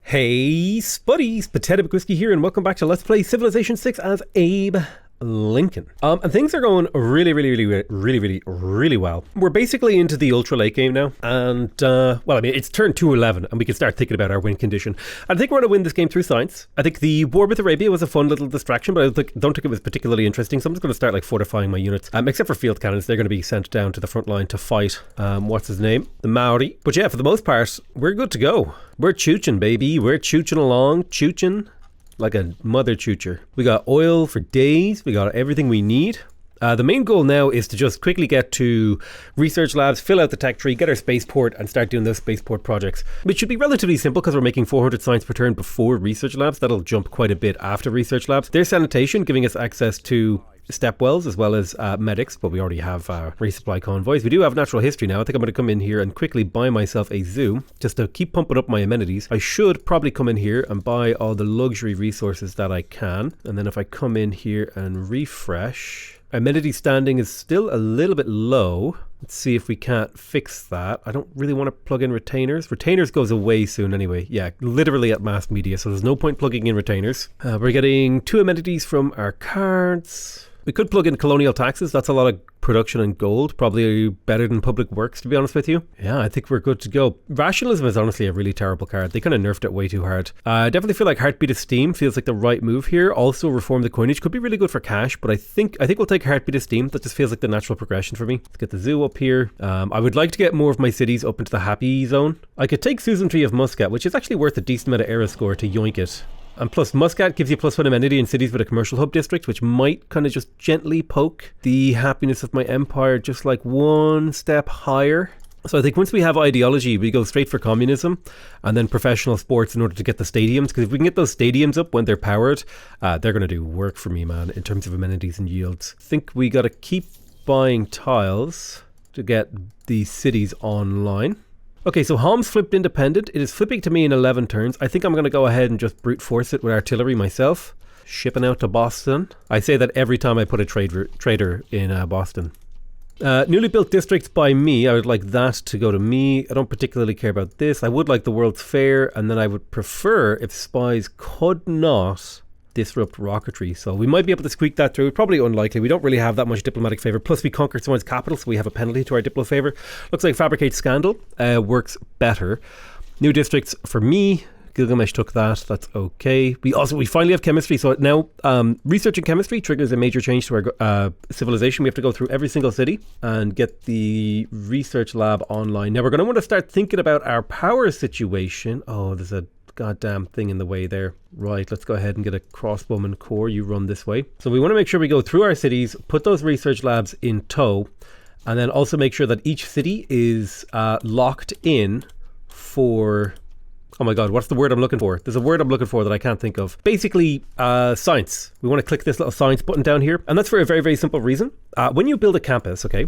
Hey Spuddies, Potato Whiskey here, and welcome back to Let's Play Civilization 6 as Abe Lincoln. And things are going really well. We're basically into the ultra late game now, and it's turn 211, and we can start thinking about our win condition. I think we're going to win this game through science. I think the war with Arabia was a fun little distraction, but I don't think it was particularly interesting, so I'm just going to start fortifying my units. Except for field cannons, they're going to be sent down to the front line to fight, what's his name? The Maori. But yeah, for the most part, we're good to go. We're chooching, baby. We're chooching along, chooching like a mother choocher. We got oil for days. We got everything we need. The main goal now is to just quickly get to research labs, fill out the tech tree, get our spaceport, and start doing those spaceport projects, which should be relatively simple because we're making 400 science per turn before research labs. That'll jump quite a bit after research labs. There's sanitation, giving us access to step wells as well as medics, but we already have resupply convoys. We do have natural history now. I think I'm going to come in here and quickly buy myself a zoo just to keep pumping up my amenities. I should probably come in here and buy all the luxury resources that I can, and then if I come in here and refresh, amenity standing is still a little bit low. Let's see if we can't fix that. I don't really want to plug in retainers. Retainers goes away soon anyway. Yeah, literally at mass media, so there's no point plugging in retainers. We're getting 2 amenities from our cards. We could plug in colonial taxes. That's a lot of production and gold. Probably better than public works, to be honest with you. Yeah, I think we're good to go. Rationalism is honestly a really terrible card. They kind of nerfed it way too hard. I definitely feel like Heartbeat of Steam feels like the right move here. Also, reform the coinage could be really good for cash, but I think we'll take Heartbeat of Steam. That just feels like the natural progression for me. Let's get the zoo up here. I would like to get more of my cities up into the happy zone. I could take Suzerainty of Muscat, which is actually worth a decent amount of era score to yoink it. And plus, Muscat gives you +1 amenity in cities with a commercial hub district, which might kind of just gently poke the happiness of my empire just like one step higher. So I think once we have ideology, we go straight for communism and then professional sports in order to get the stadiums. Because if we can get those stadiums up when they're powered, they're going to do work for me, man, in terms of amenities and yields. I think we got to keep buying tiles to get these cities online. Okay, so Homs flipped independent. It is flipping to me in 11 turns. I think I'm going to go ahead and just brute force it with artillery myself. Shipping out to Boston. I say that every time I put a trader in Boston. Newly built districts by me. I would like that to go to me. I don't particularly care about this. I would like the World's Fair, and then I would prefer if spies could not disrupt rocketry. So we might be able to squeak that through. Probably unlikely. We don't really have that much diplomatic favor. Plus we conquered someone's capital, so we have a penalty to our diplo favor. Looks like Fabricate Scandal works better. New districts for me. Gilgamesh took that. That's okay. We finally have chemistry. So now researching chemistry triggers a major change to our civilization. We have to go through every single city and get the research lab online. Now we're going to want to start thinking about our power situation. Oh, there's a goddamn thing in the way there. Right, let's go ahead and get a crossbowman core. You run this way. So we want to make sure we go through our cities, put those research labs in tow, and then also make sure that each city is locked in for... Oh my god, what's the word I'm looking for? There's a word I'm looking for that I can't think of. Basically, science. We want to click this little science button down here, and that's for a very, very simple reason. When you build a campus, okay,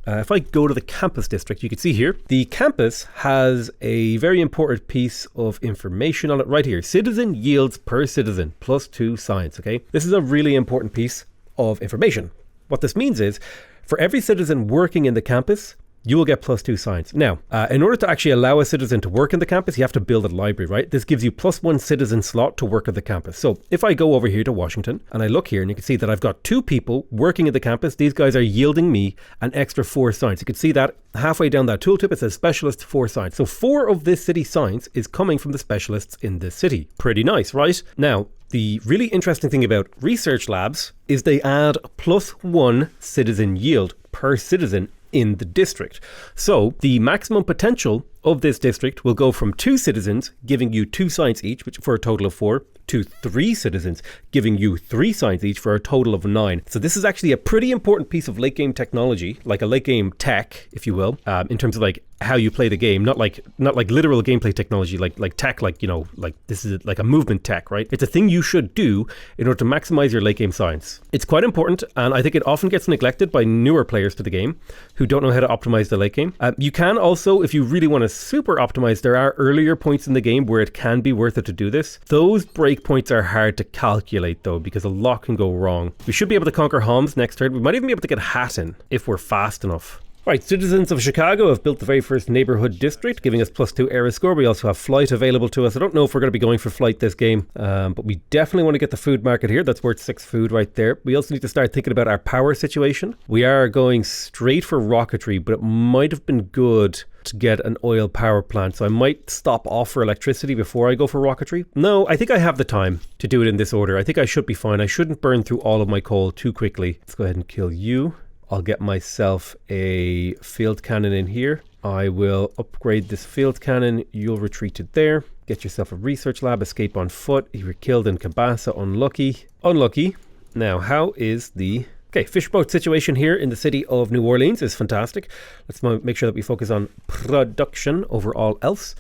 if I go to the campus district, you can see here, the campus has a very important piece of information on it right here. Citizen yields per citizen, +2 science, okay? This is a really important piece of information. What this means is, for every citizen working in the campus, you will get +2 science. Now, in order to actually allow a citizen to work in the campus, you have to build a library, right? This gives you +1 citizen slot to work at the campus. So if I go over here to Washington and I look here and you can see that I've got 2 people working in the campus. These guys are yielding me an extra 4 science. You can see that halfway down that tooltip, it says specialist 4 science. So 4 of this city science is coming from the specialists in this city. Pretty nice, right? Now, the really interesting thing about research labs is they add +1 citizen yield per citizen in the district. So the maximum potential of this district will go from 2 citizens giving you 2 science each, which for a total of 4, to 3 citizens giving you 3 science each for a total of 9. So this is actually a pretty important piece of late game technology, like a late game tech, if you will, in terms of like how you play the game, not like literal gameplay technology, like tech, like, you know, like this is like a movement tech, right? It's a thing you should do in order to maximize your late game science. It's quite important, and I think it often gets neglected by newer players to the game who don't know how to optimize the late game. You can also, if you really want to super optimize, there are earlier points in the game where it can be worth it to do this. Those breakpoints are hard to calculate though, because a lot can go wrong. We should be able to conquer Homs next turn. We might even be able to get Hatton if we're fast enough. Right, citizens of Chicago have built the very first neighborhood district, giving us +2 era score. We also have flight available to us. I don't know if we're going to be going for flight this game, but we definitely want to get the food market here. That's worth 6 food right there. We also need to start thinking about our power situation. We are going straight for rocketry, but it might have been good to get an oil power plant, so I might stop off for electricity before I go for rocketry. No, I think I have the time to do it in this order. I think I should be fine. I shouldn't burn through all of my coal too quickly. Let's go ahead and kill you. I'll get myself a field cannon in here. I will upgrade this field cannon. You'll retreat to there. Get yourself a research lab. Escape on foot. You were killed in Cabasa. Unlucky. Unlucky. Now, how is the... Okay, fish boat situation here in the city of New Orleans is fantastic. Let's make sure that we focus on production over all else.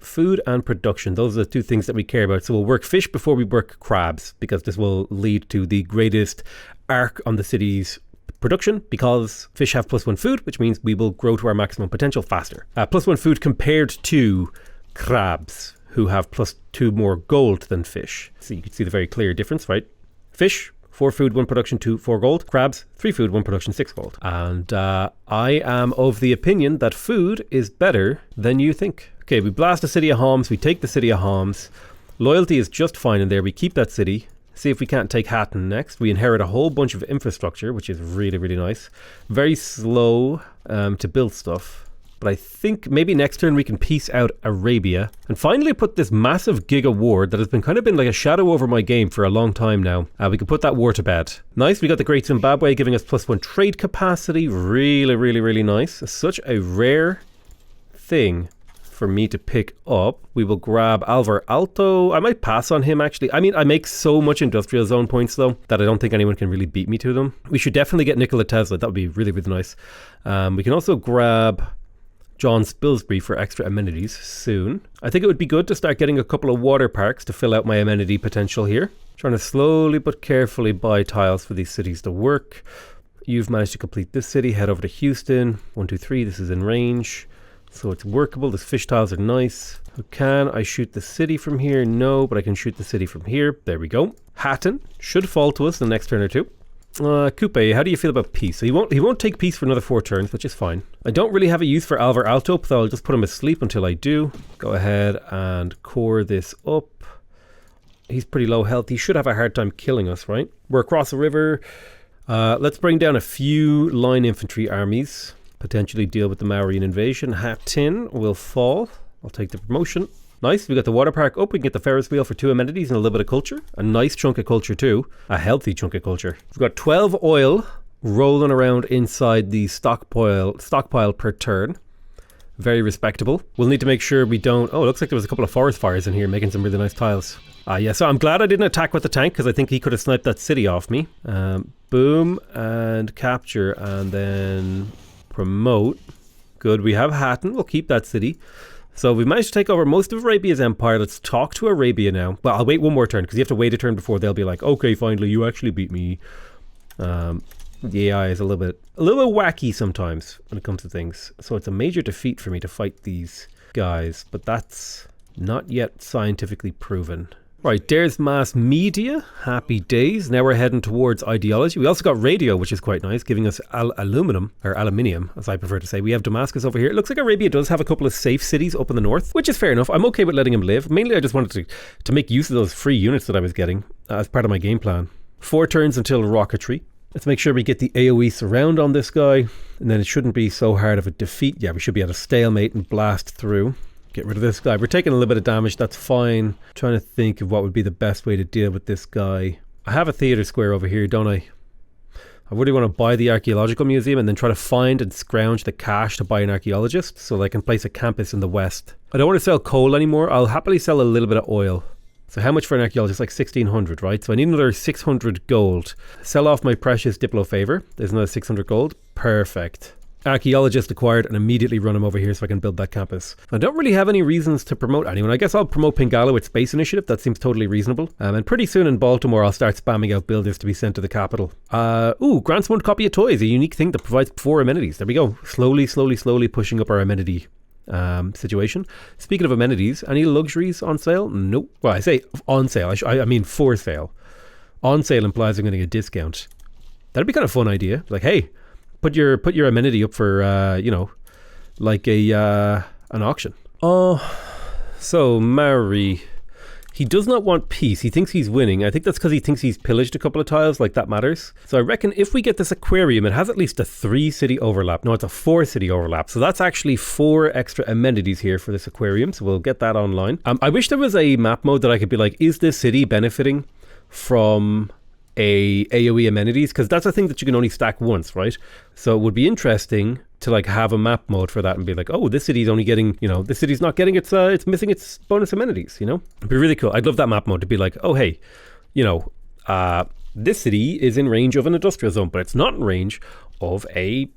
Food and production. Those are the two things that we care about. So we'll work fish before we work crabs, because this will lead to the greatest arc on the city's production, because fish have +1 food, which means we will grow to our maximum potential faster. +1 food compared to crabs, who have +2 more gold than fish. So you can see the very clear difference, right? Fish, 4 food, 1 production, 4 gold. Crabs, 3 food, 1 production, 6 gold. And I am of the opinion that food is better than you think. Okay, we blast the city of Homs. We take the city of Homs. Loyalty is just fine in there. We keep that city. See if we can't take Hatton next. We inherit a whole bunch of infrastructure, which is really, really nice. Very slow to build stuff. But I think maybe next turn we can piece out Arabia. And finally put this massive giga war that has been kind of been like a shadow over my game for a long time now. We can put that war to bed. Nice, we got the Great Zimbabwe giving us +1 trade capacity. Really, really, really nice. Such a rare thing for me to pick up. We will grab Alvar Alto. I might pass on him actually. I mean, I make so much industrial zone points though that I don't think anyone can really beat me to them. We should definitely get Nikola Tesla. That would be really, really nice. We can also grab John Spilsbury for extra amenities soon. I think it would be good to start getting a couple of water parks to fill out my amenity potential here. Trying to slowly but carefully buy tiles for these cities to work. You've managed to complete this city. Head over to Houston. 1, 2, 3. This is in range. So it's workable. The fish tiles are nice. Can I shoot the city from here? No, but I can shoot the city from here. There we go. Hatton should fall to us the next turn or two. Coupe, how do you feel about peace? So he won't take peace for another 4 turns, which is fine. I don't really have a use for Alvar Alto, so I'll just put him asleep until I do. Go ahead and core this up. He's pretty low health. He should have a hard time killing us, right? We're across the river. Let's bring down a few line infantry armies. Potentially deal with the Mauryan invasion. Hattin will fall. I'll take the promotion. Nice, we got the water park up. We can get the Ferris wheel for 2 amenities and a little bit of culture. A nice chunk of culture too. A healthy chunk of culture. We've got 12 oil rolling around inside the stockpile per turn. Very respectable. We'll need to make sure we don't... Oh, it looks like there was a couple of forest fires in here making some really nice tiles. Yeah, so I'm glad I didn't attack with the tank because I think he could have sniped that city off me. Boom and capture and then... promote. Good, we have Hatton. We'll keep that city. So we've managed to take over most of Arabia's empire. Let's talk to Arabia now. Well, I'll wait one more turn because you have to wait a turn before they'll be like, okay, finally, you actually beat me. The AI is a little bit wacky sometimes when it comes to things. So it's a major defeat for me to fight these guys, but that's not yet scientifically proven. Right, there's mass media. Happy days. Now we're heading towards ideology. We also got radio, which is quite nice, giving us aluminium, as I prefer to say. We have Damascus over here. It looks like Arabia does have a couple of safe cities up in the north, which is fair enough. I'm okay with letting him live. Mainly, I just wanted to make use of those free units that I was getting as part of my game plan. 4 turns until rocketry. Let's make sure we get the AoE surround on this guy, and then it shouldn't be so hard of a defeat. Yeah, we should be at a stalemate and blast through. Get rid of this guy. We're taking a little bit of damage. That's fine. Trying to think of what would be the best way to deal with this guy. I have a theatre square over here, don't I? I really want to buy the archaeological museum and then try to find and scrounge the cash to buy an archaeologist so that I can place a campus in the west. I don't want to sell coal anymore. I'll happily sell a little bit of oil. So how much for an archaeologist? Like 1,600, right? So I need another 600 gold. Sell off my precious Diplo favor. There's another 600 gold. Perfect. Archaeologist acquired, and immediately run him over here so I can build that campus. I don't really have any reasons to promote anyone. I guess I'll promote Pingala with Space Initiative. That seems totally reasonable. And pretty soon in Baltimore, I'll start spamming out builders to be sent to the capital. Grants 1 copy of toys, a unique thing that provides 4 amenities. There we go. Slowly pushing up our amenity situation. Speaking of amenities, any luxuries on sale? Nope. Well, I say on sale. I mean for sale. On sale implies I'm getting a discount. That'd be kind of a fun idea. Like, hey, put your amenity up for like an auction. Oh, so Maori, he does not want peace. He thinks he's winning. I think that's because he thinks he's pillaged a couple of tiles, like that matters. So I reckon if we get this aquarium, it has at least a 3 city overlap. No, it's a 4 city overlap. So that's actually 4 extra amenities here for this aquarium. So we'll get that online. I wish there was a map mode that I could be like, is this city benefiting from a AoE amenities? Because that's a thing that you can only stack once, right? So it would be interesting to like have a map mode for that and be like, oh, this city's only getting, this city's not getting it's missing its bonus amenities, It'd be really cool. I'd love that map mode to be like, oh, hey, this city is in range of an industrial zone, but it's not in range of a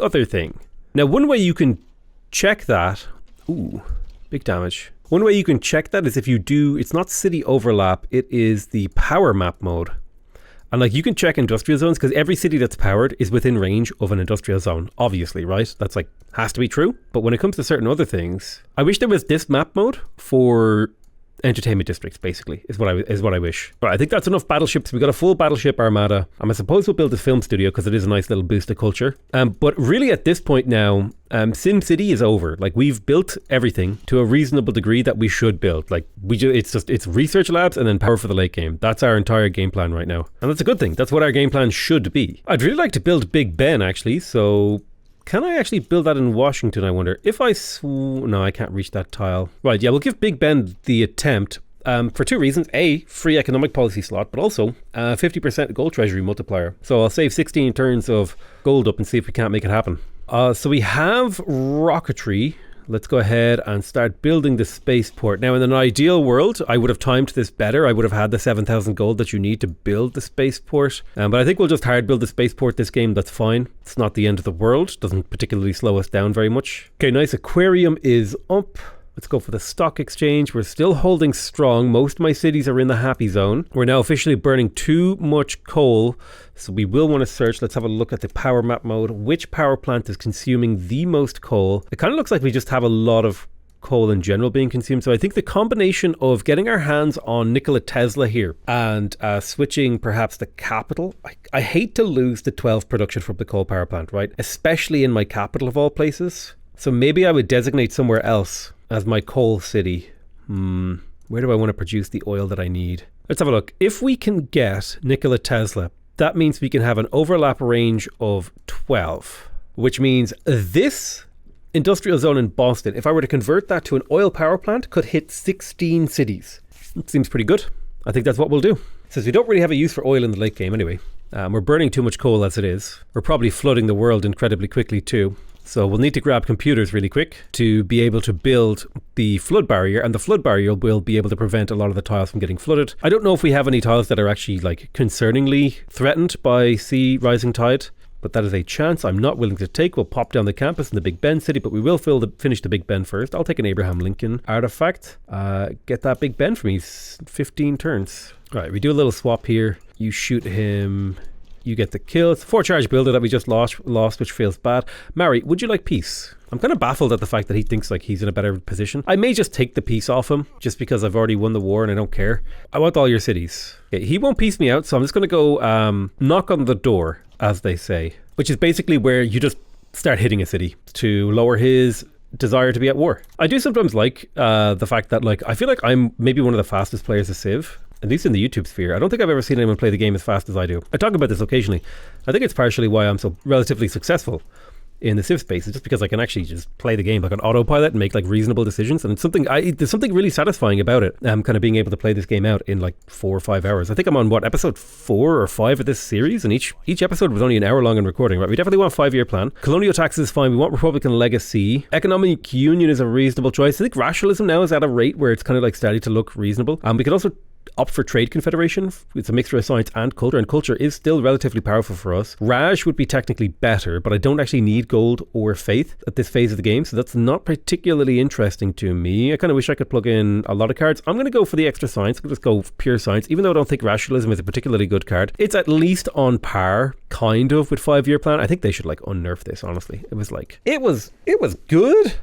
other thing. Now, one way you can check that, ooh, big damage. One way you can check that is if you do, it's not city overlap, it is the power map mode. And like you can check industrial zones because every city that's powered is within range of an industrial zone, obviously, right? That's like, has to be true. But when it comes to certain other things, I wish there was this map mode for entertainment districts, basically, is what I wish. Right, I think that's enough battleships. We got a full battleship armada. I suppose we'll build a film studio because it is a nice little boost of culture. But really at this point now, SimCity is over. Like we've built everything to a reasonable degree that we should build. Like it's research labs and then power for the late game. That's our entire game plan right now. And that's a good thing. That's what our game plan should be. I'd really like to build Big Ben actually. So can I actually build that in Washington, I wonder? If no, I can't reach that tile. Right, yeah, we'll give Big Ben the attempt for 2 reasons. A, free economic policy slot, but also 50% gold treasury multiplier. So I'll save 16 turns of gold up and see if we can't make it happen. So we have rocketry. Let's go ahead and start building the spaceport. Now, in an ideal world, I would have timed this better. I would have had the 7,000 gold that you need to build the spaceport. But I think we'll just hard build the spaceport this game. That's fine. It's not the end of the world. Doesn't particularly slow us down very much. Okay, nice. Aquarium is up. Let's go for the stock exchange. We're still holding strong. Most of my cities are in the happy zone. We're now officially burning too much coal, so we will want to search. Let's have a look at the power map mode. Which power plant is consuming the most coal? It kind of looks like we just have a lot of coal in general being consumed. So I think the combination of getting our hands on Nikola Tesla here and switching perhaps the capital. I hate to lose the 12 production from the coal power plant, right? Especially in my capital of all places. So maybe I would designate somewhere else as my coal city. Where do I want to produce the oil that I need? Let's have a look. If we can get Nikola Tesla, that means we can have an overlap range of 12, which means this industrial zone in Boston, if I were to convert that to an oil power plant, could hit 16 cities. It seems pretty good. I think that's what we'll do. Since we don't really have a use for oil in the late game anyway. We're burning too much coal as it is. We're probably flooding the world incredibly quickly too. So we'll need to grab computers really quick to be able to build the flood barrier, and the flood barrier will be able to prevent a lot of the tiles from getting flooded. I don't know if we have any tiles that are actually like concerningly threatened by sea rising tide, but that is a chance I'm not willing to take. We'll pop down the campus in the Big Ben city, but we will finish the Big Ben first. I'll take an Abraham Lincoln artifact. Get that Big Ben for me, 15 turns. All right, we do a little swap here. You shoot him. You get the kill. It's a 4-charge builder that we just lost, which feels bad. Mary, would you like peace? I'm kind of baffled at the fact that he thinks like he's in a better position. I may just take the peace off him just because I've already won the war and I don't care. I want all your cities. Okay, he won't peace me out, so I'm just going to go knock on the door, as they say, which is basically where you just start hitting a city to lower his desire to be at war. I do sometimes like the fact that like I feel like I'm maybe one of the fastest players of Civ. At least in the YouTube sphere. I don't think I've ever seen anyone play the game as fast as I do. I talk about this occasionally. I think it's partially why I'm so relatively successful in the Civ space. It's just because I can actually just play the game like on autopilot and make like reasonable decisions. And it's something, there's something really satisfying about it. Kind of being able to play this game out in like 4 or 5 hours. I think I'm on episode 4 or 5 of this series, and each episode was only an hour long in recording, right? We definitely want a 5-year plan. Colonial taxes is fine. We want Republican legacy. Economic union is a reasonable choice. I think rationalism now is at a rate where it's kind of like starting to look reasonable. We could also opt for trade confederation. It's a mixture of science and culture is still relatively powerful for us. Raj would be technically better, but I don't actually need gold or faith at this phase of the game, so that's not particularly interesting to me. I kind of wish I could plug in a lot of cards. I'm going to go for the extra science. I'm going to just go pure science, even though I don't think rationalism is a particularly good card. It's at least on par, kind of, with 5-year plan. I think they should like unnerf this, honestly. It was like, it was good,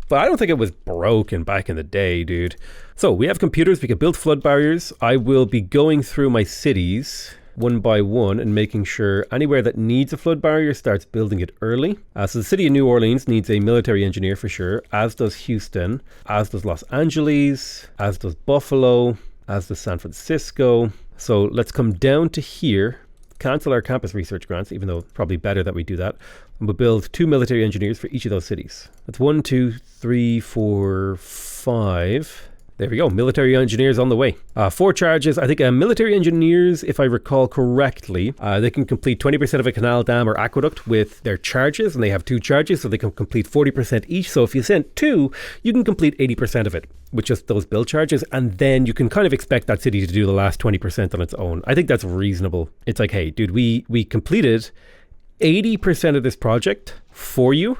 but I don't think it was broken back in the day, dude. So we have computers, we can build flood barriers. I will be going through my cities. one by one and making sure anywhere that needs a flood barrier starts building it early. So the city of New Orleans needs a military engineer for sure, as does Houston, as does Los Angeles, as does Buffalo, as does San Francisco. So let's come down to here, cancel our campus research grants, even though it's probably better that we do that. And we'll build 2 military engineers for each of those cities. That's 1, 2, 3, 4, 5. There we go. Military engineers on the way. 4 charges. I think military engineers, if I recall correctly, they can complete 20% of a canal, dam, or aqueduct with their charges, and they have 2 charges, so they can complete 40% each. So if you send 2, you can complete 80% of it with just those build charges, and then you can kind of expect that city to do the last 20% on its own. I think that's reasonable. It's like, hey, dude, we completed 80% of this project for you.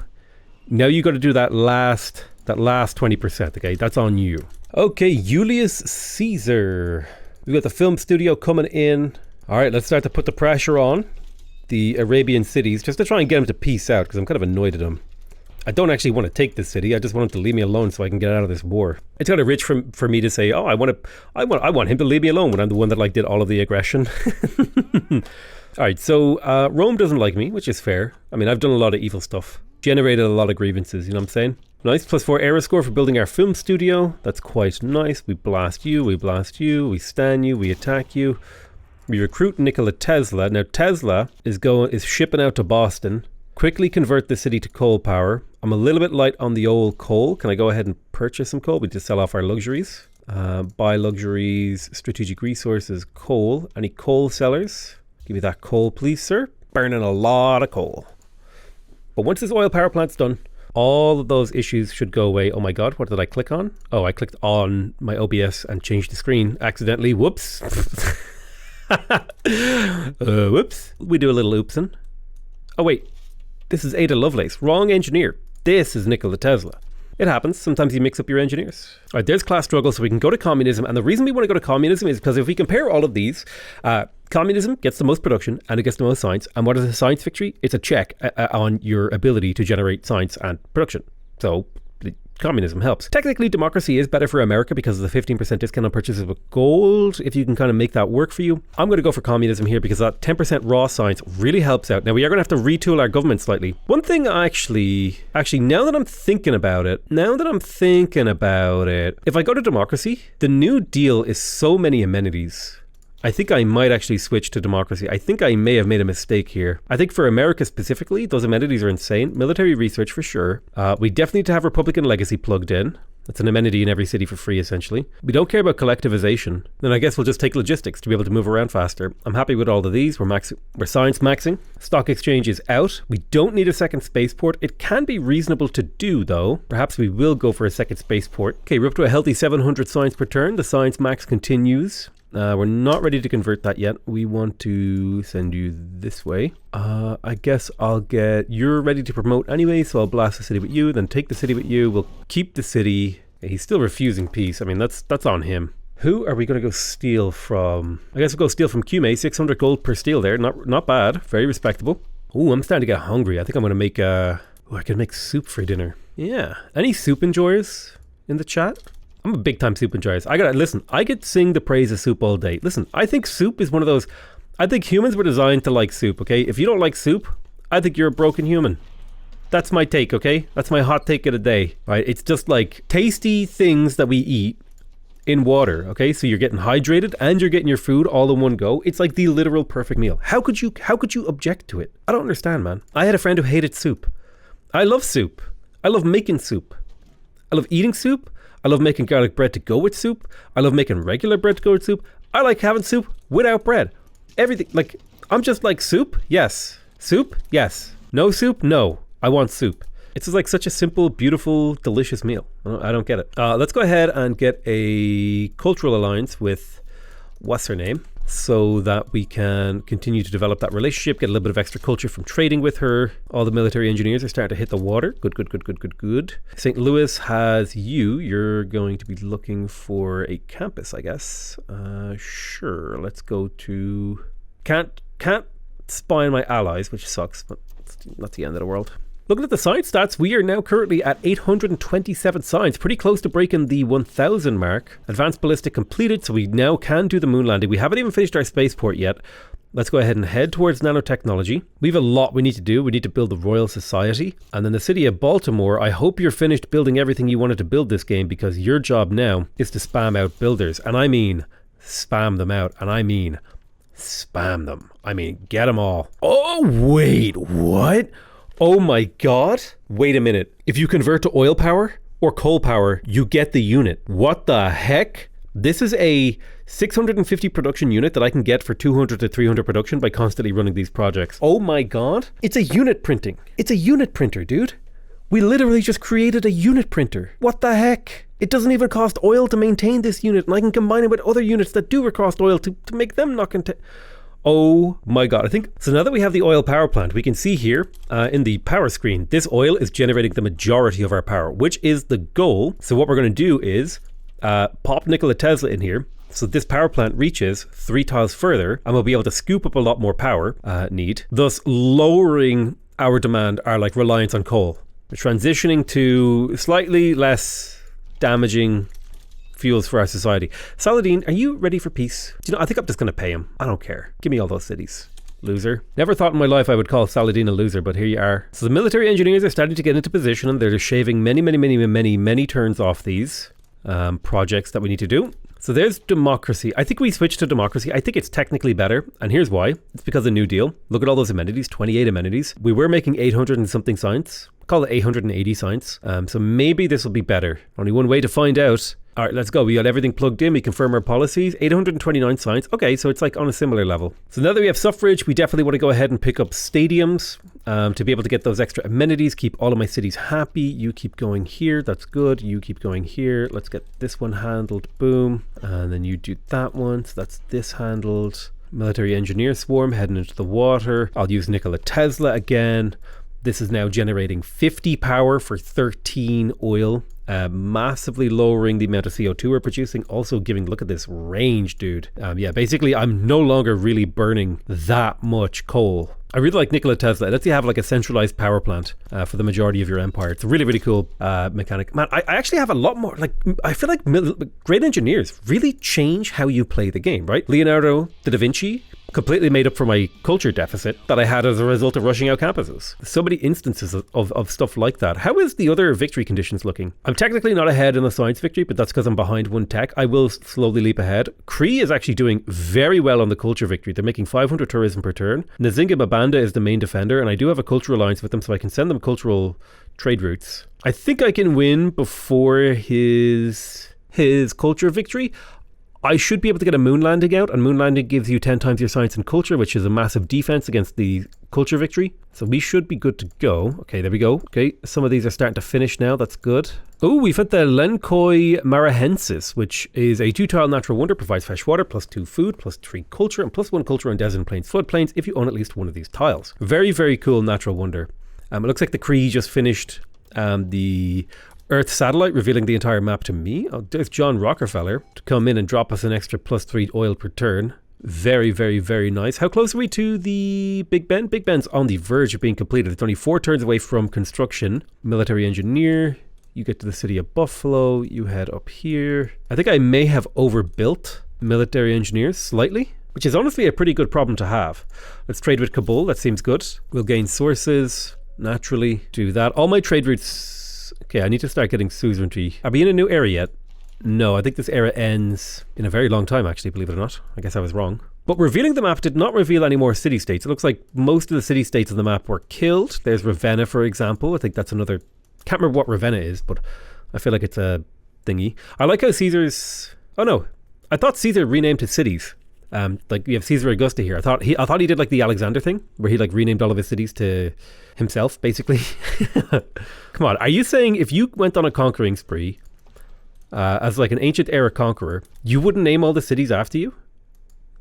Now you got to do that last 20%. Okay, that's on you. Okay, Julius Caesar. We've got the film studio coming in. All right, let's start to put the pressure on the Arabian cities just to try and get them to peace out, because I'm kind of annoyed at them. I don't actually want to take this city. I just want him to leave me alone so I can get out of this war. It's kind of rich for me to say, oh, I want him to leave me alone when I'm the one that did all of the aggression. All right, so Rome doesn't like me, which is fair. I mean, I've done a lot of evil stuff. Generated a lot of grievances, you know what I'm saying? Nice, +4 aero score for building our film studio. That's quite nice. We blast you, we stan you, we attack you. We recruit Nikola Tesla. Now Tesla is shipping out to Boston. Quickly convert the city to coal power. I'm a little bit light on the old coal. Can I go ahead and purchase some coal? We just sell off our luxuries. Buy luxuries, strategic resources, coal. Any coal sellers? Give me that coal, please, sir. Burning a lot of coal. But once this oil power plant's done, all of those issues should go away. Oh my God, what did I click on? Oh, I clicked on my OBS and changed the screen accidentally. Whoops. Whoops. We do a little oopsin. Oh wait, this is Ada Lovelace. Wrong engineer. This is Nikola Tesla. It happens. Sometimes you mix up your engineers. All right, there's class struggle, so we can go to communism. And the reason we want to go to communism is because if we compare all of these, communism gets the most production and it gets the most science. And what is a science victory? It's a check on your ability to generate science and production. So communism helps. Technically, democracy is better for America because of the 15% discount on purchases with gold, if you can kind of make that work for you. I'm going to go for communism here because that 10% raw science really helps out. Now, we are going to have to retool our government slightly. One thing actually, now that I'm thinking about it, if I go to democracy, the New Deal is so many amenities. I think I might actually switch to democracy. I think I may have made a mistake here. I think for America specifically, those amenities are insane. Military research for sure. We definitely need to have Republican legacy plugged in. That's an amenity in every city for free, essentially. We don't care about collectivization. Then I guess we'll just take logistics to be able to move around faster. I'm happy with all of these. We're science maxing. Stock exchange is out. We don't need a second spaceport. It can be reasonable to do, though. Perhaps we will go for a second spaceport. Okay, we're up to a healthy 700 science per turn. The science max continues. We're not ready to convert that yet. We want to send you this way. I guess you're ready to promote anyway, so I'll blast the city with you, then take the city with you. We'll keep the city. He's still refusing peace. I mean, that's on him. Who are we going to go steal from? I guess we'll go steal from Cume. 600 gold per steal there. Not bad. Very respectable. Ooh, I'm starting to get hungry. I think I'm going to make I can make soup for dinner. Yeah. Any soup enjoyers in the chat? I'm a big time soup enjoyer. I could sing the praise of soup all day. Listen, I think soup is one of those, I think humans were designed to like soup, okay? If you don't like soup, I think you're a broken human. That's my take, okay? That's my hot take of the day, right? It's just like tasty things that we eat in water, okay? So you're getting hydrated and you're getting your food all in one go. It's like the literal perfect meal. How could you object to it? I don't understand, man. I had a friend who hated soup. I love soup. I love making soup. I love eating soup. I love making garlic bread to go with soup. I love making regular bread to go with soup. I like having soup without bread. Everything, I'm just like soup, yes. Soup, yes. No soup, no. I want soup. It's just like such a simple, beautiful, delicious meal. I don't get it. Let's go ahead and get a cultural alliance with what's her name, so that we can continue to develop that relationship, get a little bit of extra culture from trading with her. All the military engineers are starting to hit the water. Good. St. Louis has you. You're going to be looking for a campus, I guess. Sure. Let's go to... Can't spy on my allies, which sucks, but it's not the end of the world. Looking at the science stats, we are now currently at 827 science, pretty close to breaking the 1,000 mark. Advanced ballistic completed, so we now can do the moon landing. We haven't even finished our spaceport yet. Let's go ahead and head towards nanotechnology. We have a lot we need to do. We need to build the Royal Society. And then the city of Baltimore, I hope you're finished building everything you wanted to build this game, because your job now is to spam out builders. And I mean spam them out. And I mean spam them. I mean get them all. Oh, wait, what? Oh my God. Wait a minute. If you convert to oil power or coal power, you get the unit. What the heck? This is a 650 production unit that I can get for 200 to 300 production by constantly running these projects. Oh my God. It's a unit printing. It's a unit printer, dude. We literally just created a unit printer. What the heck? It doesn't even cost oil to maintain this unit, and I can combine it with other units that do cost oil to make them not contain. Oh my God. I think so. Now that we have the oil power plant, we can see here in the power screen, this oil is generating the majority of our power, which is the goal. So what we're going to do is pop Nikola Tesla in here. So this power plant reaches 3 tiles further, and we'll be able to scoop up a lot more power thus lowering our demand, our like reliance on coal. We're transitioning to slightly less damaging fuels for our society. Saladin, are you ready for peace? Do you know, I think I'm just going to pay him. I don't care. Give me all those cities. Loser. Never thought in my life I would call Saladin a loser, but here you are. So the military engineers are starting to get into position, and they're shaving many turns off these projects that we need to do. So there's democracy. I think we switched to democracy. I think it's technically better. And here's why. It's because of the New Deal. Look at all those amenities, 28 amenities. We were making 800 and something science. Call it 880 science. So maybe this will be better. Only one way to find out. All right, let's go. We got everything plugged in. We confirm our policies. 829 science. Okay, so it's like on a similar level. So now that we have suffrage, we definitely want to go ahead and pick up stadiums to be able to get those extra amenities. Keep all of my cities happy. You keep going here. That's good. You keep going here. Let's get this one handled. Boom. And then you do that one. So that's this handled. Military engineer swarm heading into the water. I'll use Nikola Tesla again. This is now generating 50 power for 13 oil, massively lowering the amount of CO2 we're producing. Also giving, look at this range, dude. Yeah, basically I'm no longer really burning that much coal. I really like Nikola Tesla. It lets you have like a centralized power plant for the majority of your empire. It's a really, really cool mechanic. Man, I actually have a lot more, like, I feel like great engineers really change how you play the game, right? Leonardo da Vinci completely made up for my culture deficit that I had as a result of rushing out campuses. So many instances of stuff like that. How is the other victory conditions looking? I'm technically not ahead in the science victory, but that's because I'm behind one tech. I will slowly leap ahead. Cree is actually doing very well on the culture victory. They're making 500 tourism per turn. Nzinga Mabanda is the main defender, and I do have a cultural alliance with them, so I can send them cultural trade routes. I think I can win before his culture victory. I should be able to get a moon landing out, and moon landing gives you 10 times your science and culture, which is a massive defense against the culture victory. So we should be good to go. Okay, there we go. Okay, some of these are starting to finish now. That's good. Oh, we've hit the Lenkoi Marahensis, which is a 2-tile natural wonder, provides fresh water, +2 food, +3 culture, and +1 culture on desert and plains floodplains if you own at least one of these tiles. Very, very cool natural wonder. It looks like the Cree just finished the Earth satellite, revealing the entire map to me. Oh, there's John Rockefeller to come in and drop us an extra +3 oil per turn. Very, very, very nice. How close are we to the Big Ben? Big Ben's on the verge of being completed. It's only 4 turns away from construction. Military engineer. You get to the city of Buffalo. You head up here. I think I may have overbuilt military engineers slightly, which is honestly a pretty good problem to have. Let's trade with Kabul. That seems good. We'll gain sources. Naturally. Do that. All my trade routes. Okay, I need to start getting suzerainty. Are we in a new era yet? No, I think this era ends in a very long time, actually, believe it or not. I guess I was wrong. But revealing the map did not reveal any more city-states. It looks like most of the city-states on the map were killed. There's Ravenna, for example. I think that's another... Can't remember what Ravenna is, but I feel like it's a thingy. I like how Caesar's... Oh no, I thought Caesar renamed his cities. Like we have Caesar Augusta here. I thought he did like the Alexander thing, where he like renamed all of his cities to himself, basically. Come on, are you saying if you went on a conquering spree as like an ancient era conqueror, you wouldn't name all the cities after you?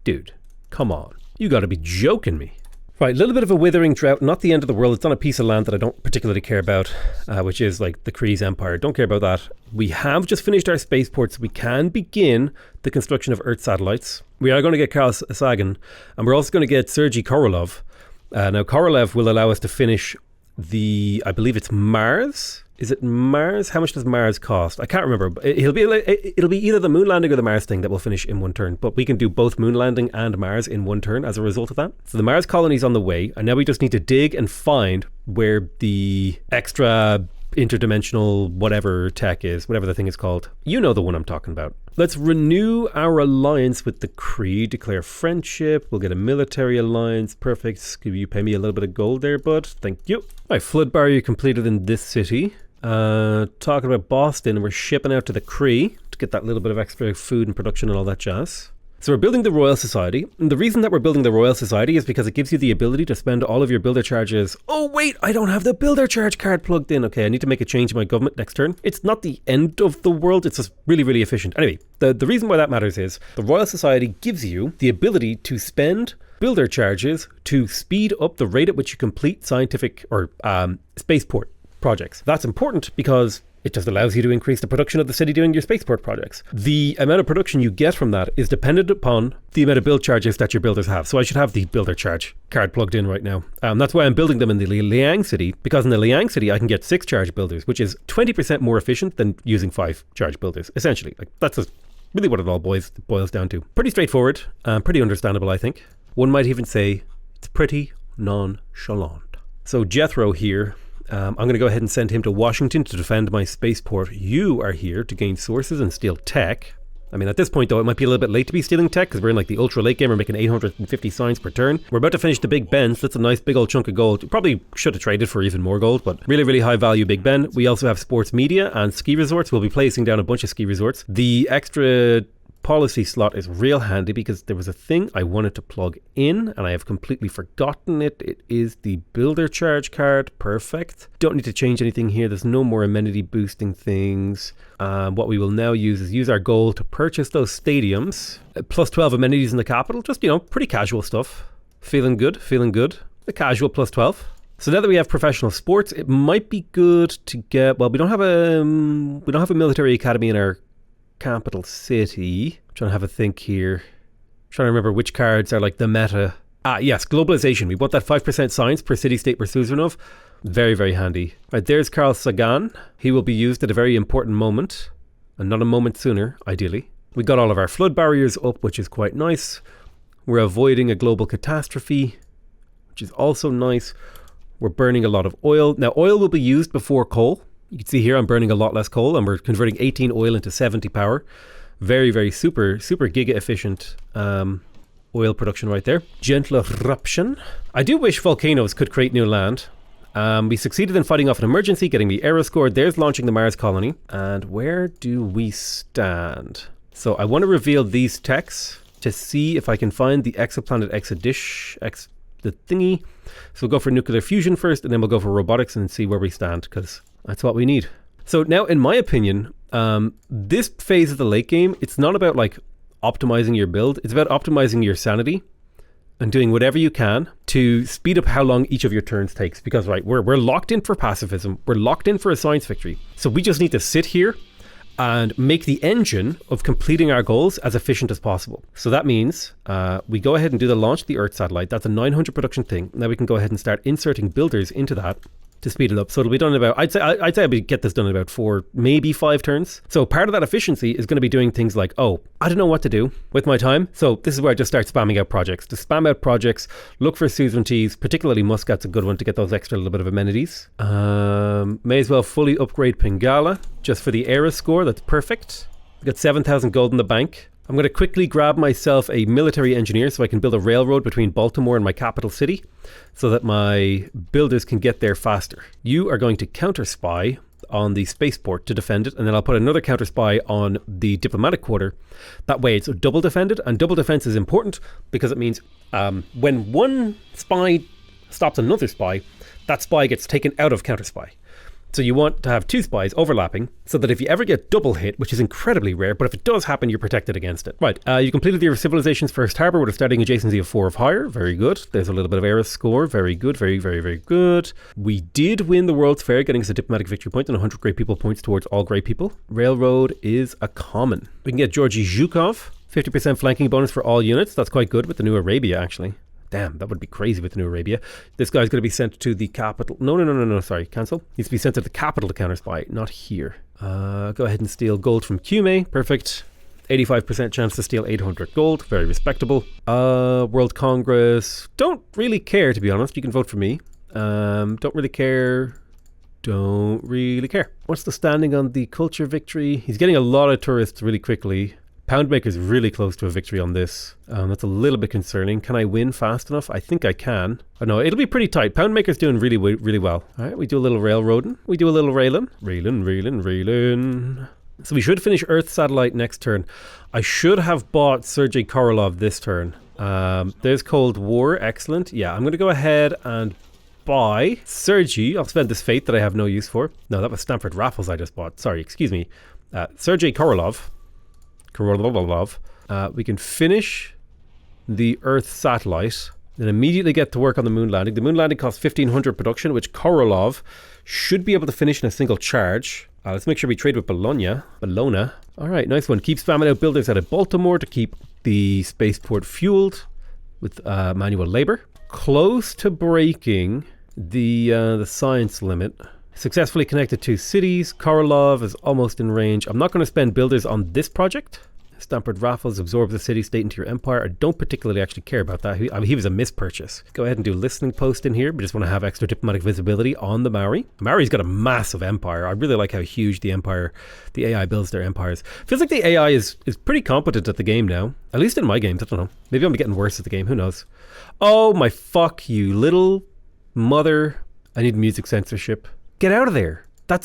Dude, come on. You gotta be joking me. Right, a little bit of a withering drought, not the end of the world. It's on a piece of land that I don't particularly care about, which is like the Cree's Empire. Don't care about that. We have just finished our spaceports. We can begin the construction of Earth satellites. We are going to get Carl Sagan, and we're also going to get Sergei Korolev. Now, Korolev will allow us to finish the, I believe it's Mars Is it Mars? How much does Mars cost? I can't remember. But it'll be either the moon landing or the Mars thing that will finish in one turn. But we can do both moon landing and Mars in one turn as a result of that. So the Mars colony's on the way, and now we just need to dig and find where the extra interdimensional whatever tech is, whatever the thing is called. You know the one I'm talking about. Let's renew our alliance with the Cree, declare friendship. We'll get a military alliance. Perfect. Could you pay me a little bit of gold there, bud? Thank you. Right, flood barrier completed in this city. Talking about Boston, we're shipping out to the Cree to get that little bit of extra food and production and all that jazz. So we're building the Royal Society. And the reason that we're building the Royal Society is because it gives you the ability to spend all of your builder charges. Oh wait, I don't have the builder charge card plugged in. Okay, I need to make a change in my government next turn. It's not the end of the world, it's just really, really efficient. Anyway, the reason why that matters is the Royal Society gives you the ability to spend builder charges to speed up the rate at which you complete scientific or spaceport projects. That's important because it just allows you to increase the production of the city doing your spaceport projects. The amount of production you get from that is dependent upon the amount of build charges that your builders have. So I should have the builder charge card plugged in right now. That's why I'm building them in the Liang city, because in the Liang city I can get 6 charge builders, which is 20% more efficient than using 5 charge builders. Essentially, like that's just really what it all boils down to. Pretty straightforward, pretty understandable, I think. One might even say it's pretty nonchalant. So Jethro here, I'm going to go ahead and send him to Washington to defend my spaceport. You are here to gain sources and steal tech. I mean, at this point, though, it might be a little bit late to be stealing tech because we're in like the ultra late game. We're making 850 signs per turn. We're about to finish the Big Ben, so that's a nice big old chunk of gold. Probably should have traded for even more gold, but really, really high value Big Ben. We also have sports media and ski resorts. We'll be placing down a bunch of ski resorts. The extra policy slot is real handy because there was a thing I wanted to plug in and I have completely forgotten it. It is the builder charge card. Perfect. Don't need to change anything here. There's no more amenity boosting things. What we will now use our gold to purchase those stadiums. Plus 12 amenities in the capital. Just, pretty casual stuff. Feeling good. The casual plus 12. So now that we have professional sports, it might be good to get, well, we don't have a military academy in our capital city. I'm trying to have a think here. I'm trying to remember which cards are like the meta. Yes, globalization. We want that 5% science per city-state per suzerainov. Very, very handy. Right, there's Carl Sagan. He will be used at a very important moment, and not a moment sooner, ideally. We got all of our flood barriers up, which is quite nice. We're avoiding a global catastrophe, which is also nice. We're burning a lot of oil. Now, oil will be used before coal. You can see here I'm burning a lot less coal and we're converting 18 oil into 70 power. Very, very super giga efficient oil production right there. Gentle eruption. I do wish volcanoes could create new land. We succeeded in fighting off an emergency, getting the aero score. There's launching the Mars colony. And where do we stand? So I want to reveal these techs to see if I can find the exoplanet the thingy. So we'll go for nuclear fusion first and then we'll go for robotics and see where we stand because that's what we need. So now, in my opinion, this phase of the late game, it's not about like optimizing your build. It's about optimizing your sanity and doing whatever you can to speed up how long each of your turns takes. Because right, we're locked in for pacifism. We're locked in for a science victory. So we just need to sit here and make the engine of completing our goals as efficient as possible. So that means we go ahead and do the launch of the Earth satellite. That's a 900 production thing. Now we can go ahead and start inserting builders into that to speed it up. So it'll be done in about, I'd say I would get this done in about 4, maybe 5 turns. So part of that efficiency is going to be doing things like, oh, I don't know what to do with my time. So this is where I just start spamming out projects. To spam out projects, look for suzerainties, particularly Muscat's a good one to get those extra little bit of amenities. May as well fully upgrade Pingala just for the era score. That's perfect. We got 7,000 gold in the bank. I'm going to quickly grab myself a military engineer so I can build a railroad between Baltimore and my capital city so that my builders can get there faster. You are going to counter spy on the spaceport to defend it, and then I'll put another counter spy on the diplomatic quarter. That way it's double defended, and double defense is important because it means when one spy stops another spy, that spy gets taken out of counter spy. So you want to have 2 spies overlapping so that if you ever get double hit, which is incredibly rare, but if it does happen, you're protected against it. Right, you completed your civilization's first harbor with a starting adjacency of 4 of higher. Very good. There's a little bit of era score. Very good. Very, very, very good. We did win the World's Fair, getting us a diplomatic victory point and 100 great people points towards all great people. Railroad is a common. We can get Georgy Zhukov, 50% flanking bonus for all units. That's quite good with the new Arabia, actually. Damn, that would be crazy with New Arabia. This guy's going to be sent to the capital. No, sorry, cancel. Needs to be sent to the capital to counter spy, not here. Go ahead and steal gold from Cume. Perfect. 85% chance to steal 800 gold. Very respectable. World Congress. Don't really care, to be honest. You can vote for me. Don't really care. Don't really care. What's the standing on the culture victory? He's getting a lot of tourists really quickly. Poundmaker's really close to a victory on this. That's a little bit concerning. Can I win fast enough? I think I can. Oh no, it'll be pretty tight. Poundmaker's doing really well. All right, we do a little railroading. We do a little railing. Railing. So we should finish Earth satellite next turn. I should have bought Sergei Korolev this turn. There's Cold War. Excellent. Yeah, I'm going to go ahead and buy Sergei. I'll spend this fate that I have no use for. No, that was Stanford Raffles I just bought. Sorry, excuse me. Sergei Korolev. We can finish the Earth satellite, then immediately get to work on the moon landing. The moon landing costs 1500 production, which Korolev should be able to finish in a single charge. Let's make sure we trade with Bologna. All right, nice one. Keep spamming out builders out of Baltimore to keep the spaceport fueled with manual labor. Close to breaking the science limit. Successfully connected 2 cities. Korolev is almost in range. I'm not going to spend builders on this project. Stanford Raffles absorbs the city-state into your empire. I don't particularly actually care about that. He was a mispurchase. Go ahead and do listening post in here. We just want to have extra diplomatic visibility on the Maori. Maori's got a massive empire. I really like how huge the AI builds their empires. Feels like the AI is pretty competent at the game now. At least in my games. I don't know. Maybe I'm getting worse at the game. Who knows? Oh my fuck you little mother. I need music censorship. Get out of there.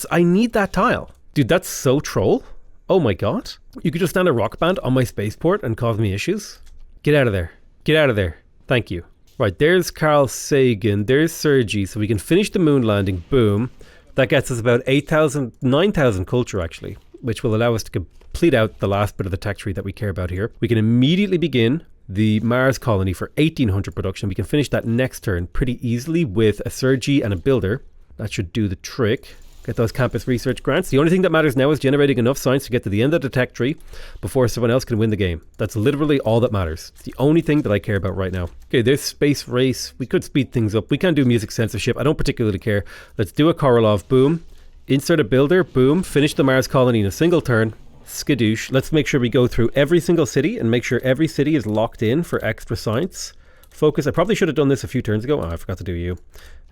I need that tile. Dude, that's so troll. Oh my god. You could just stand a rock band on my spaceport and cause me issues? Get out of there. Get out of there. Thank you. Right, there's Carl Sagan. There's Sergei. So we can finish the moon landing. Boom. That gets us about 9,000 culture actually, which will allow us to complete out the last bit of the tech tree that we care about here. We can immediately begin the Mars colony for 1,800 production. We can finish that next turn pretty easily with a Sergei and a builder. That should do the trick. Get those campus research grants. The only thing that matters now is generating enough science to get to the end of the tech tree before someone else can win the game. That's literally all that matters. It's the only thing that I care about right now. Okay, there's space race. We could speed things up. We can do music censorship. I don't particularly care. Let's do a Korolev. Boom. Insert a builder. Boom. Finish the Mars colony in a single turn. Skadoosh. Let's make sure we go through every single city and make sure every city is locked in for extra science. Focus. I probably should have done this a few turns ago. Oh, I forgot to do you.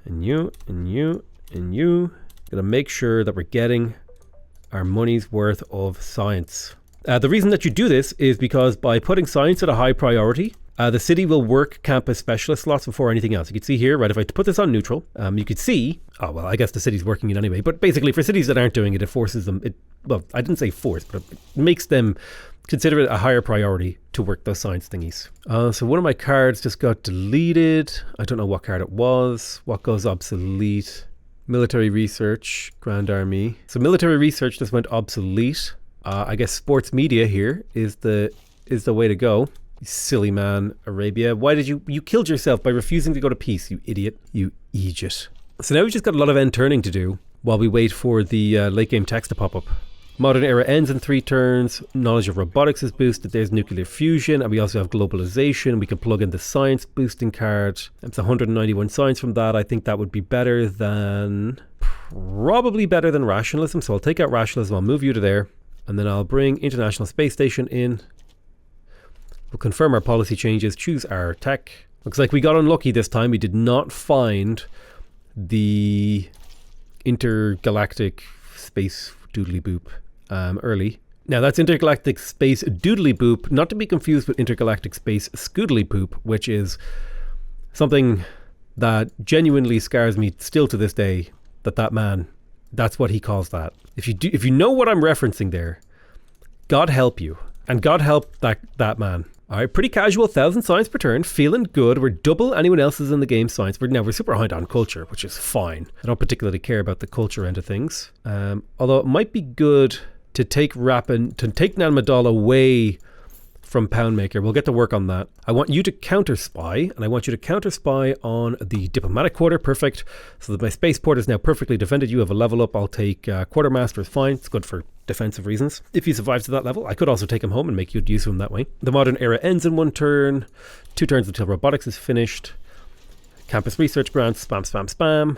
And you. Gonna make sure that we're getting our money's worth of science. The reason that you do this is because by putting science at a high priority, the city will work campus specialist slots before anything else. You can see here, right, if I put this on neutral, you could see, oh, well, I guess the city's working it anyway, but basically for cities that aren't doing it, it forces them, well, I didn't say force, but it makes them consider it a higher priority to work those science thingies. So one of my cards just got deleted. I don't know what card it was. What goes obsolete? Military research, Grand Army. So military research just went obsolete. I guess sports media here is the way to go. You silly man, Arabia. Why did you killed yourself by refusing to go to peace, you idiot. You Egypt. So now we've just got a lot of end turning to do while we wait for the late game text to pop up. Modern era ends in 3 turns. Knowledge of robotics is boosted. There's nuclear fusion. And we also have globalization. We can plug in the science boosting card. It's 191 science from that. I think that would be better than... probably better than rationalism. So I'll take out rationalism. I'll move you to there. And then I'll bring International Space Station in. We'll confirm our policy changes. Choose our tech. Looks like we got unlucky this time. We did not find the intergalactic space doodly boop early. Now that's intergalactic space doodly boop, not to be confused with intergalactic space scoodly poop, which is something that genuinely scars me still to this day. That man, that's what he calls that. If you know what I'm referencing there, God help you, and God help that man. All right, pretty casual, 1,000 science per turn, feeling good. We're double anyone else's in the game science. We're super high on culture, which is fine. I don't particularly care about the culture end of things. Although it might be good to take Nan Madol away from Poundmaker. We'll get to work on that. I want you to counter spy, and I want you to counter spy on the diplomatic quarter. Perfect. So that my spaceport is now perfectly defended. You have a level up. I'll take quartermaster is fine. It's good for defensive reasons. If he survives to that level, I could also take him home and make good use of him that way. The modern era ends in 1 turn. 2 turns until robotics is finished. Campus research grants, spam, spam,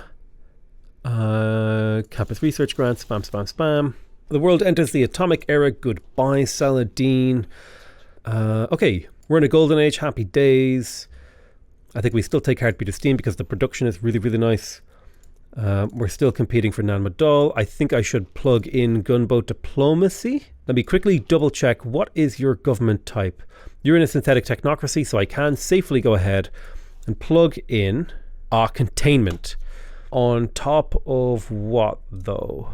spam. Campus research grants, spam, spam, spam. The world enters the atomic era. Goodbye, Saladin. Okay, we're in a golden age. Happy days. I think we still take Heartbeat of Steam because the production is really, really nice. We're still competing for Nan Madol. I think I should plug in gunboat diplomacy. Let me quickly double check. What is your government type? You're in a synthetic technocracy, so I can safely go ahead and plug in containment. On top of what, though?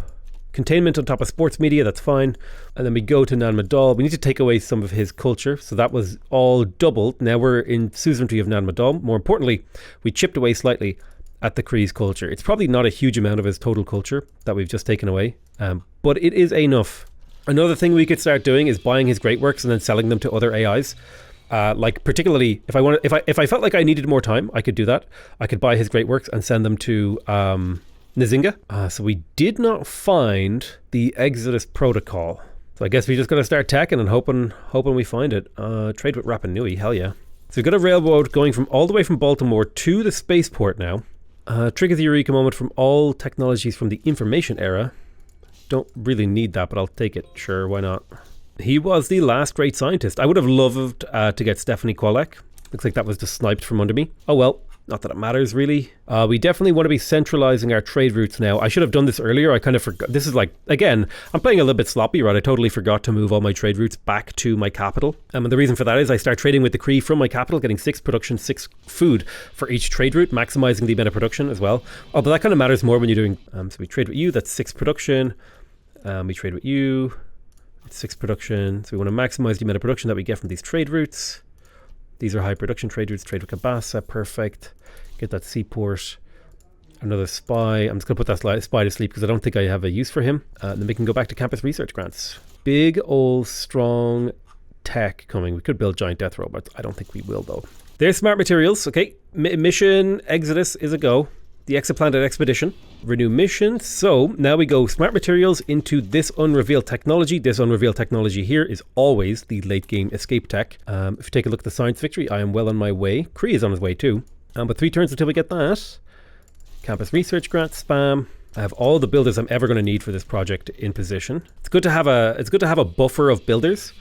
Containment on top of sports media, that's fine. And then we go to Nan Madol. We need to take away some of his culture. So that was all doubled. Now we're in suzerainty of Nan Madol. More importantly, we chipped away slightly at the Kree's culture. It's probably not a huge amount of his total culture that we've just taken away. But it is enough. Another thing we could start doing is buying his great works and then selling them to other AIs. Like particularly if I felt like I needed more time, I could do that. I could buy his great works and send them to Nzinga. So we did not find the Exodus protocol. So I guess we just got to start tacking and hoping we find it. Trade with Rapa Nui, hell yeah. So we've got a railroad going from all the way from Baltimore to the spaceport now. Triggers the Eureka moment from all technologies from the information era. Don't really need that, but I'll take it. Sure, why not? He was the last great scientist. I would have loved to get Stephanie Kwolek. Looks like that was just sniped from under me. Oh well. Not that it matters, really. We definitely want to be centralizing our trade routes now. I should have done this earlier. I kind of forgot. This is like, again, I'm playing a little bit sloppy, right? I totally forgot to move all my trade routes back to my capital. And the reason for that is I start trading with the Kree from my capital, getting 6 production, 6 food for each trade route, maximizing the amount of production as well. Although that kind of matters more when you're doing, so we trade with you, that's 6 production. We trade with you, it's 6 production. So we want to maximize the amount of production that we get from these trade routes. These are high production trade routes. Trade with Kabasa, perfect. Get that seaport. Another spy. I'm just going to put that spy to sleep because I don't think I have a use for him. Then we can go back to campus research grants. Big old strong tech coming. We could build giant death robots. I don't think we will though. There's smart materials. Okay. Mission Exodus is a go. The exoplanet expedition. Renew mission. So now we go smart materials into this unrevealed technology. This unrevealed technology here is always the late game escape tech. If you take a look at the science victory, I am well on my way. Kree is on his way too. But 3 turns until we get that. Campus research grant spam. I have all the builders I'm ever going to need for this project in position. It's good to have a buffer of builders,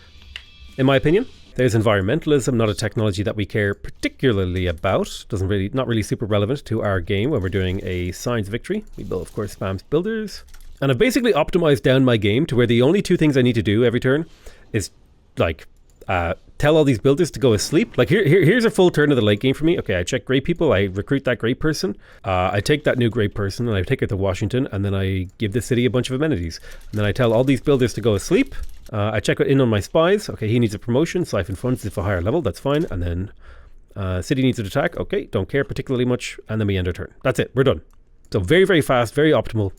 in my opinion. There's environmentalism, not a technology that we care particularly about. Not really super relevant to our game when we're doing a science victory. We will, of course, spam builders. And I've basically optimized down my game to where the only 2 things I need to do every turn is like tell all these builders to go asleep. Like here's a full turn of the late game for me. Okay, I check great people. I recruit that great person. I take that new great person and I take it to Washington, and then I give the city a bunch of amenities. And then I tell all these builders to go asleep. I check in on my spies. Okay, he needs a promotion. Siphon funds if a higher level. That's fine. And then city needs an attack. Okay, don't care particularly much. And then we end our turn. That's it. We're done. So very, very fast, very optimal.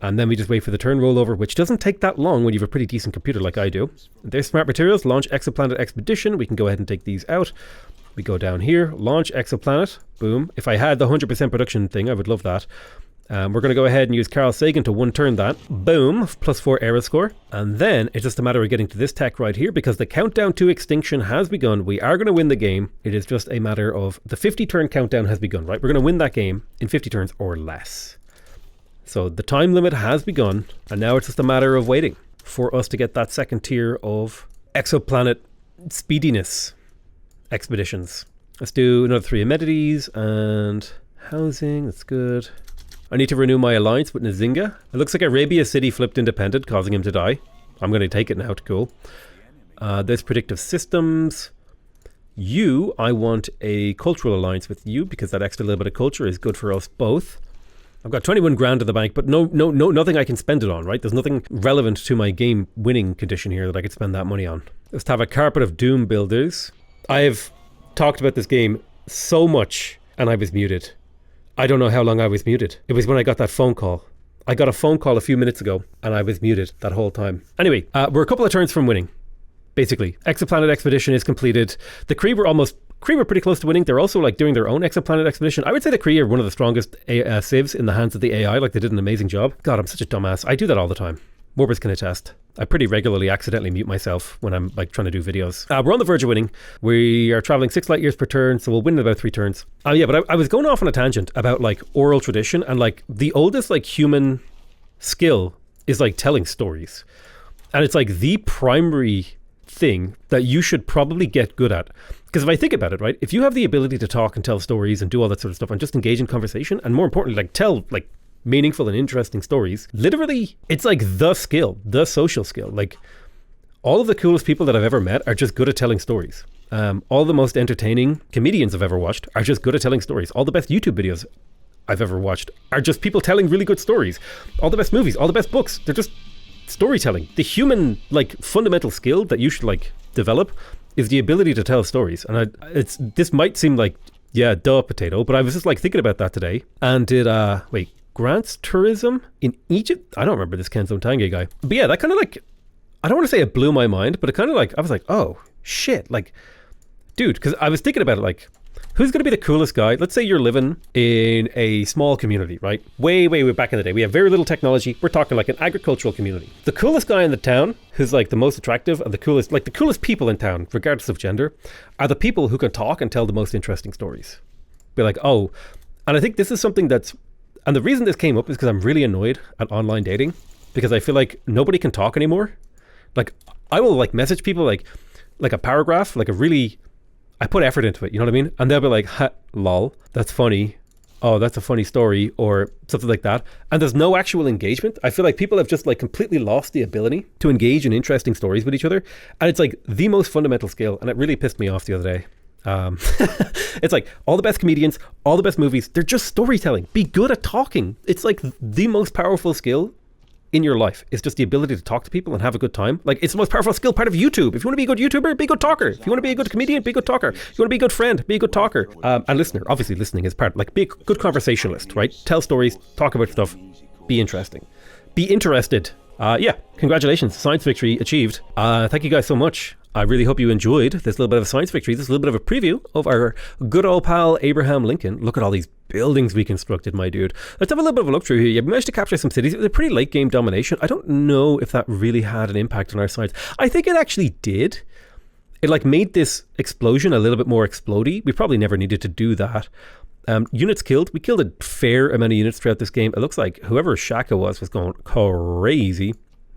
And then we just wait for the turn rollover, which doesn't take that long when you have a pretty decent computer like I do. There's smart materials. Launch exoplanet expedition. We can go ahead and take these out. We go down here. Launch exoplanet. Boom. If I had the 100% production thing, I would love that. We're going to go ahead and use Carl Sagan to 1-turn that. Boom. +4 era score. And then it's just a matter of getting to this tech right here because the countdown to extinction has begun. We are going to win the game. It is just a matter of the 50-turn countdown has begun, right? We're going to win that game in 50 turns or less. So the time limit has begun, and now it's just a matter of waiting for us to get that second tier of exoplanet speediness expeditions. Let's do another 3 amenities and housing. That's good. I need to renew my alliance with Nzinga. It looks like Arabia City flipped independent, causing him to die. I'm going to take it now. Cool. There's predictive systems. I want a cultural alliance with you because that extra little bit of culture is good for us both. I've got 21 grand in the bank, but nothing I can spend it on, right? There's nothing relevant to my game winning condition here that I could spend that money on. Let's have a carpet of doom builders. I have talked about this game so much and I was muted. I don't know how long I was muted. It was when I got that phone call. I got a phone call a few minutes ago and I was muted that whole time. Anyway, we're a couple of turns from winning. basically. Exoplanet expedition is completed. The Kree were pretty close to winning. They're also like doing their own exoplanet expedition. I would say the Kree are one of the strongest civs in the hands of the AI. Like, they did an amazing job. God, I'm such a dumbass. I do that all the time. Morbus can attest. I pretty regularly accidentally mute myself when I'm like trying to do videos. We're on the verge of winning. We are traveling 6 light years per turn, so we'll win in about 3 turns. Yeah, but I was going off on a tangent about like oral tradition, and like the oldest like human skill is like telling stories. And it's like the primary thing that you should probably get good at. Because if I think about it, right, if you have the ability to talk and tell stories and do all that sort of stuff and just engage in conversation, and more importantly, like tell like meaningful and interesting stories, literally it's like the skill, the social skill. Like, all of the coolest people that I've ever met are just good at telling stories. All the most entertaining comedians I've ever watched are just good at telling stories. All the best YouTube videos I've ever watched are just people telling really good stories. All the best movies, all the best books, they're just storytelling. The human like fundamental skill that you should like develop is the ability to tell stories. And this might seem like, yeah, duh potato, but I was just like thinking about that today and did grants tourism in Egypt. I don't remember this Kenzo Tange guy. But yeah, that kind of like, I don't want to say it blew my mind, but it kind of like, I was like, oh shit, like, dude, because I was thinking about it, like, who's going to be the coolest guy? Let's say you're living in a small community, right? Way back in the day. We have very little technology. We're talking like an agricultural community. The coolest guy in the town, who's like the most attractive and the coolest people in town, regardless of gender, are the people who can talk and tell the most interesting stories. Be like, oh, and I think this is something and the reason this came up is because I'm really annoyed at online dating, because I feel like nobody can talk anymore. Like, I will like message people like a paragraph, like I put effort into it, you know what I mean? And they'll be like, ha, lol, that's funny. Oh, that's a funny story, or something like that. And there's no actual engagement. I feel like people have just like completely lost the ability to engage in interesting stories with each other. And it's like the most fundamental skill. And it really pissed me off the other day. It's like all the best comedians, all the best movies, they're just storytelling. Be good at talking. It's like the most powerful skill in your life. It's just the ability to talk to people and have a good time. Like, it's the most powerful skill part of YouTube. If you want to be a good YouTuber, be a good talker. If you want to be a good comedian, be a good talker. If you want to be a good friend, be a good talker. And listener. Obviously listening is part, like, be a good conversationalist, right? Tell stories, talk about stuff, be interesting. Be interested. Yeah, congratulations, science victory achieved. Thank you guys so much. I really hope you enjoyed this little bit of a science victory. This is a little bit of a preview of our good old pal Abraham Lincoln. Look at all these buildings we constructed, my dude. Let's have a little bit of a look through here. You managed to capture some cities. It was a pretty late game domination. I don't know if that really had an impact on our science. I think it actually did. It like made this explosion a little bit more explodey. We probably never needed to do that. Units killed. We killed a fair amount of units throughout this game. It looks like whoever Shaka was going crazy.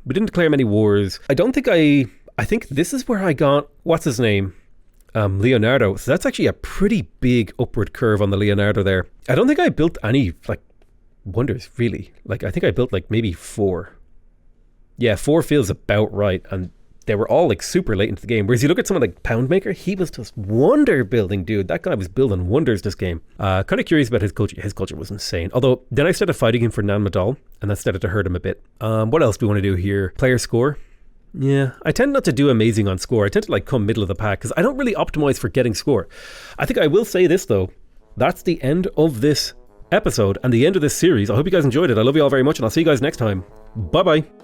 We didn't declare many wars. I think this is where I got, what's his name? Leonardo. So that's actually a pretty big upward curve on the Leonardo there. I don't think I built any like wonders really. Like, I think I built like maybe 4. Yeah, 4 feels about right. And they were all like super late into the game. Whereas you look at someone like Poundmaker, he was just wonder building, dude. That guy was building wonders this game. Kind of curious about his culture. His culture was insane. Although then I started fighting him for Nan Madol, and that started to hurt him a bit. What else do we want to do here? Player score. Yeah, I tend not to do amazing on score. I tend to like come middle of the pack because I don't really optimize for getting score. I think I will say this though. That's the end of this episode and the end of this series. I hope you guys enjoyed it. I love you all very much, and I'll see you guys next time. Bye bye.